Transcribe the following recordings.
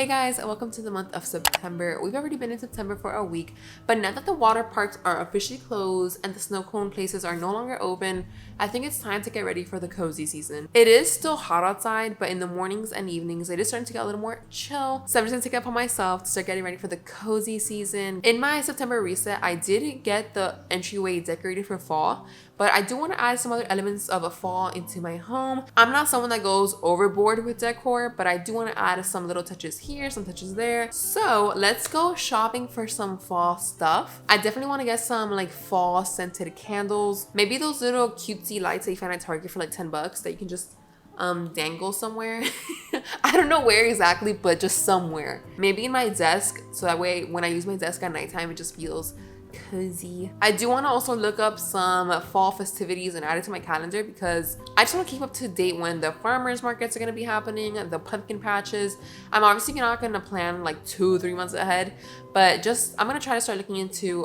Hey guys, and welcome to the month of September. We've already been in September for a week, but now that the water parks are officially closed and the snow cone places are no longer open, I think it's time to get ready for the cozy season. It is still hot outside, but in the mornings and evenings, it is starting to get a little more chill. So I'm just gonna take it upon myself to start getting ready for the cozy season. In my September reset, I did get the entryway decorated for fall, but I do want to add some other elements of a fall into my home. I'm not someone that goes overboard with decor, but I do want to add some little touches here, some touches there. So let's go shopping for some fall stuff. I definitely want to get some like fall scented candles. Maybe those little cutesy lights that you find at Target for like 10 bucks that you can just dangle somewhere. I don't know where exactly, but just somewhere. Maybe in my desk, so that way when I use my desk at nighttime, it just feels cozy. I do want to also look up some fall festivities and add it to my calendar because I just want to keep up to date when the farmers markets are going to be happening, the pumpkin patches. I'm obviously not going to plan like 2-3 months ahead, but just I'm going to try to start looking into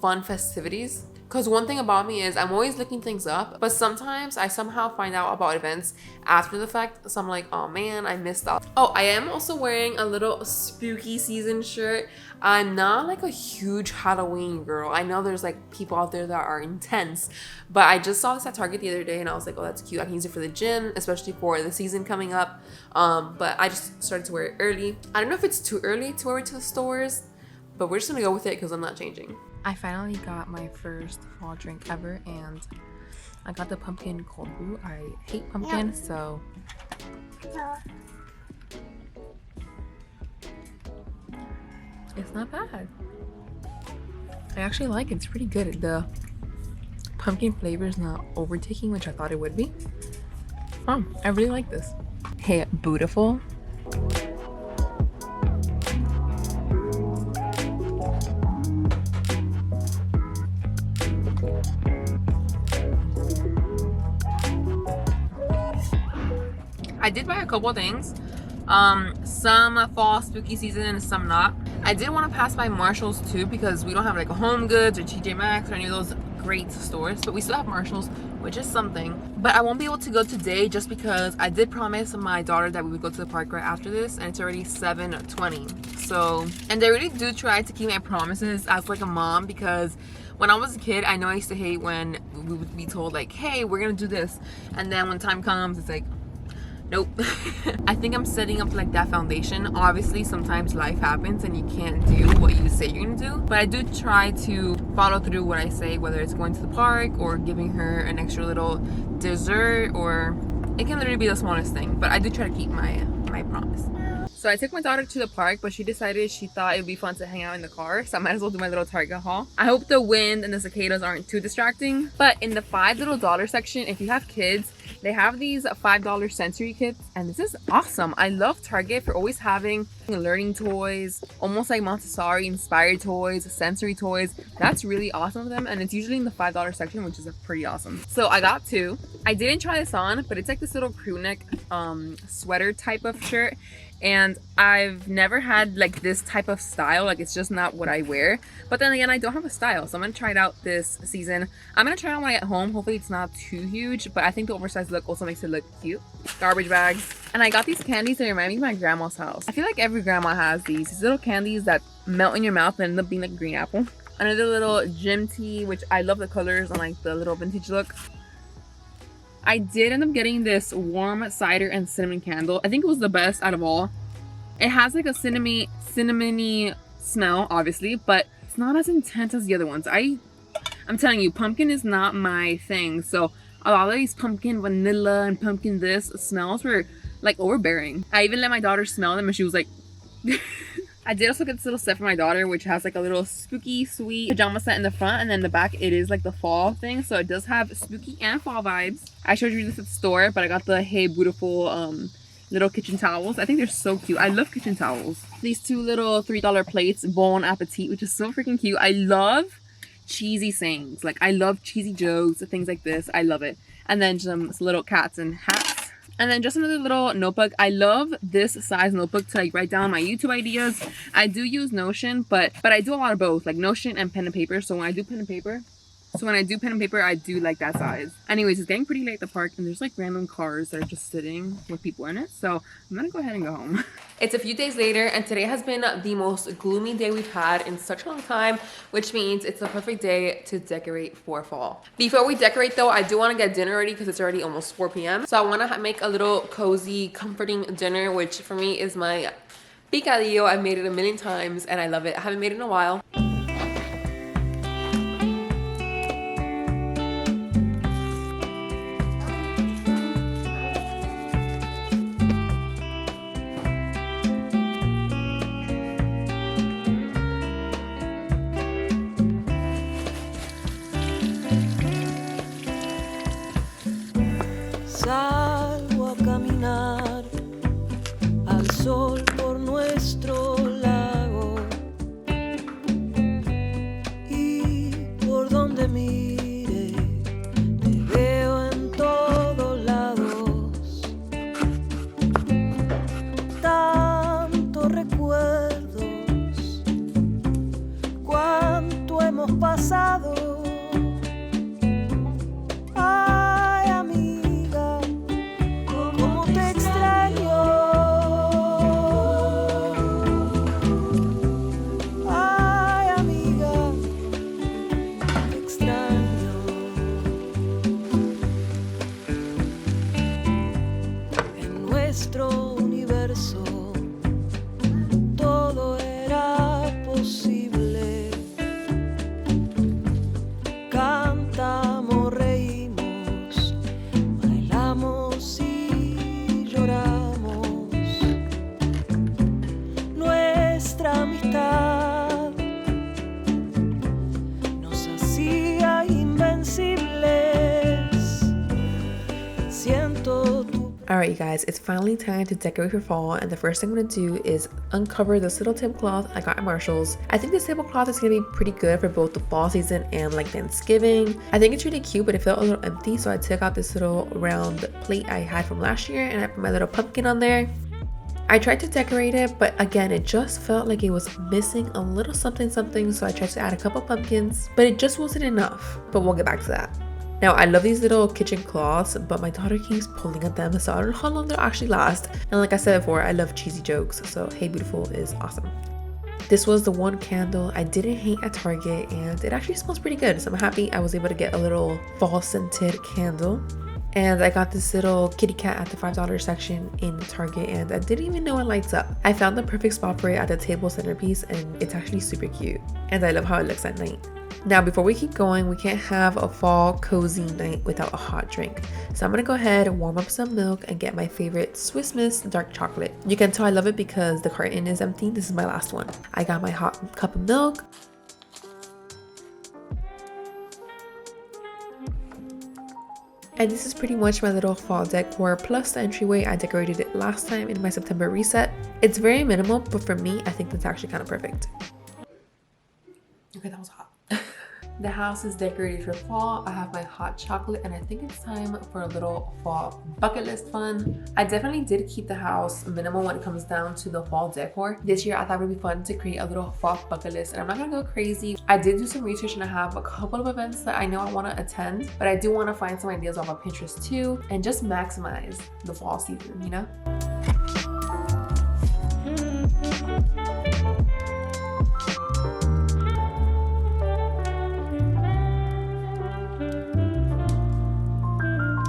fun festivities. Because one thing about me is I'm always looking things up, but sometimes I somehow find out about events after the fact. So I'm like, oh man, I missed out. Oh, I am also wearing a little spooky season shirt. I'm not like a huge Halloween girl. I know there's like people out there that are intense, but I just saw this at Target the other day and I was like, oh, that's cute. I can use it for the gym, especially for the season coming up. But I just started to wear it early. I don't know if it's too early to wear it to the stores, but we're just gonna go with it because I'm not changing. I finally got my first fall drink ever and I got the pumpkin cold brew. I hate pumpkin, so it's not bad. I actually like it. It's pretty good. The pumpkin flavor is not overtaking, which I thought it would be. I really like this. Hey, beautiful. I did buy a couple things. Some fall spooky season and some not. I did want to pass by Marshall's too because we don't have like a Home Goods or TJ Maxx or any of those great stores, but we still have Marshall's, which is something. But I won't be able to go today just because I did promise my daughter that we would go to the park right after this, and it's already 7:20. So, and I really do try to keep my promises as like a mom, because when I was a kid, I know I used to hate when we would be told like, hey, we're gonna do this, and then when time comes, it's like, nope. I think I'm setting up like that foundation. Obviously, sometimes life happens and you can't do what you say you're gonna do. But I do try to follow through what I say, whether it's going to the park or giving her an extra little dessert, or it can literally be the smallest thing. But I do try to keep my promise. So I took my daughter to the park, but she decided she thought it would be fun to hang out in the car. So I might as well do my little Target haul. I hope the wind and the cicadas aren't too distracting. But in the $5 section, if you have kids, they have these $5 sensory kits, and this is awesome. I love Target for always having learning toys, almost like Montessori inspired toys, sensory toys. That's really awesome of them, and it's usually in the $5 section, which is pretty awesome. So I got two. I didn't try this on, but it's like this little crew neck sweater type of shirt. And I've never had like this type of style. Like, it's just not what I wear. But then again, I don't have a style, so I'm gonna try it out this season. I'm gonna try it on when I get home. Hopefully it's not too huge, but I think the oversized look also makes it look cute. Garbage bags. And I got these candies that remind me of my grandma's house. I feel like every grandma has these little candies that melt in your mouth and end up being like a green apple. Another little gym tee, which I love the colors and like the little vintage look. I did end up getting this warm cider and cinnamon candle. I think it was the best out of all. It has like a cinnamony smell, obviously, but it's not as intense as the other ones. I'm telling you, pumpkin is not my thing. So a lot of these pumpkin vanilla and pumpkin this smells were like overbearing. I even let my daughter smell them and she was like... I did also get this little set for my daughter, which has like a little spooky sweet pajama set in the front, and then the back it is like the fall thing, so it does have spooky and fall vibes. I showed you this at the store, but I got the Hey Beautiful little kitchen towels. I think they're so cute. I love kitchen towels. These two little $3 plates, Bon Appetit, which is so freaking cute. I love cheesy sayings. Like, I love cheesy jokes, things like this. I love it. And then some little cats and hats. And then just another little notebook. I love this size notebook to like write down my YouTube ideas. I do use Notion, but I do a lot of both, like Notion and pen and paper. So when I do pen and paper, So when I do pen and paper, I do like that size. Anyways, it's getting pretty late at the park and there's like random cars that are just sitting with people in it. So I'm gonna go ahead and go home. It's a few days later and today has been the most gloomy day we've had in such a long time, which means it's the perfect day to decorate for fall. Before we decorate though, I do want to get dinner ready because it's already almost 4 p.m. So I want to make a little cozy, comforting dinner, which for me is my picadillo. I've made it a million times and I love it. I haven't made it in a while. Salgo a caminar al sol por nuestro lago y por donde mire te veo en todos lados. Tantos recuerdos, cuánto hemos pasado. Nuestro universo todo era posible. Cantamos, reímos, bailamos y lloramos. Nuestra amistad nos hacía invencibles. Siento tu. Alright you guys, it's finally time to decorate for fall and the first thing I'm going to do is uncover this little tablecloth I got at Marshall's. I think this tablecloth is going to be pretty good for both the fall season and like Thanksgiving. I think it's really cute but it felt a little empty, so I took out this little round plate I had from last year and I put my little pumpkin on there. I tried to decorate it, but again it just felt like it was missing a little something, so I tried to add a couple pumpkins, but it just wasn't enough, but we'll get back to that. Now, I love these little kitchen cloths, but my daughter keeps pulling at them, so I don't know how long they'll actually last. And like I said before, I love cheesy jokes, so Hey Beautiful is awesome. This was the one candle I didn't hate at Target, and it actually smells pretty good, so I'm happy I was able to get a little fall scented candle. And I got this little kitty cat at the $5 section in Target, and I didn't even know it lights up. I found the perfect spot for it at the table centerpiece, and it's actually super cute. And I love how it looks at night. Now, before we keep going, we can't have a fall cozy night without a hot drink. So I'm gonna go ahead and warm up some milk and get my favorite Swiss Miss dark chocolate. You can tell I love it because the carton is empty. This is my last one. I got my hot cup of milk. And this is pretty much my little fall decor plus the entryway. I decorated it last time in my September reset. It's very minimal, but for me, I think that's actually kind of perfect. Okay, that was hot. The house is decorated for fall. I have my hot chocolate and I think it's time for a little fall bucket list fun. I definitely did keep the house minimal when it comes down to the fall decor. This year I thought it would be fun to create a little fall bucket list, and I'm not gonna go crazy. I did do some research and I have a couple of events that I know I want to attend, but I do want to find some ideas off of Pinterest too and just maximize the fall season, you know?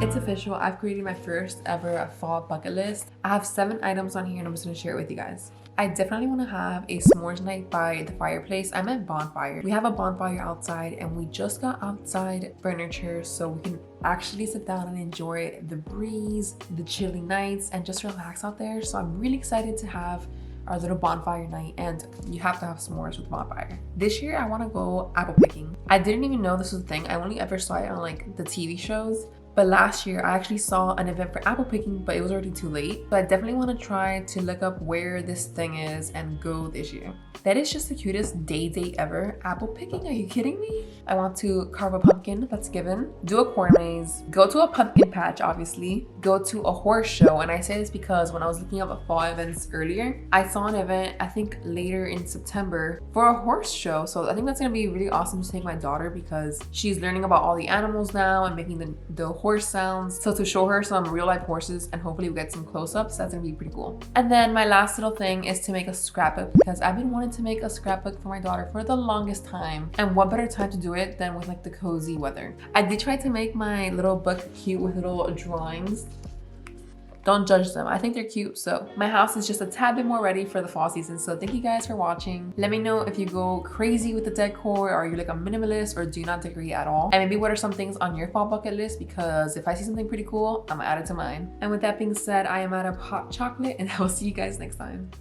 It's official. I've created my first ever fall bucket list. I have 7 items on here and I'm just gonna share it with you guys. I definitely want to have a s'mores night by the fireplace. I meant bonfire. We have a bonfire outside and we just got outside furniture so we can actually sit down and enjoy the breeze, the chilly nights, and just relax out there. So I'm really excited to have our little bonfire night, and you have to have s'mores with bonfire. This year I want to go apple picking. I didn't even know this was a thing. I only ever saw it on like the TV shows, But last year I actually saw an event for apple picking, but it was already too late. So I definitely want to try to look up where this thing is and go this year. That is just the cutest day ever. Apple picking, are you kidding me? I want to carve a pumpkin, that's given. Do a corn maze, go to a pumpkin patch, obviously. Go to a horse show, and I say this because when I was looking up at fall events earlier, I saw an event, I think later in September, for a horse show. So I think that's gonna be really awesome to take my daughter because she's learning about all the animals now and making the horse sounds. So to show her some real life horses and hopefully we get some close-ups, that's gonna be pretty cool. And then my last little thing is to make a scrapbook because I've been wanting to make a scrapbook for my daughter for the longest time. And what better time to do it than with like the cozy weather. I did try to make my little book cute with little drawings. Don't judge them, I think they're cute. So my house is just a tad bit more ready for the fall season. So thank you guys for watching. Let me know if you go crazy with the decor, or are you like a minimalist, or do you not decorate at all? And maybe what are some things on your fall bucket list, because if I see something pretty cool, I'm gonna add it to mine. And with that being said, I am out of hot chocolate and I will see you guys next time.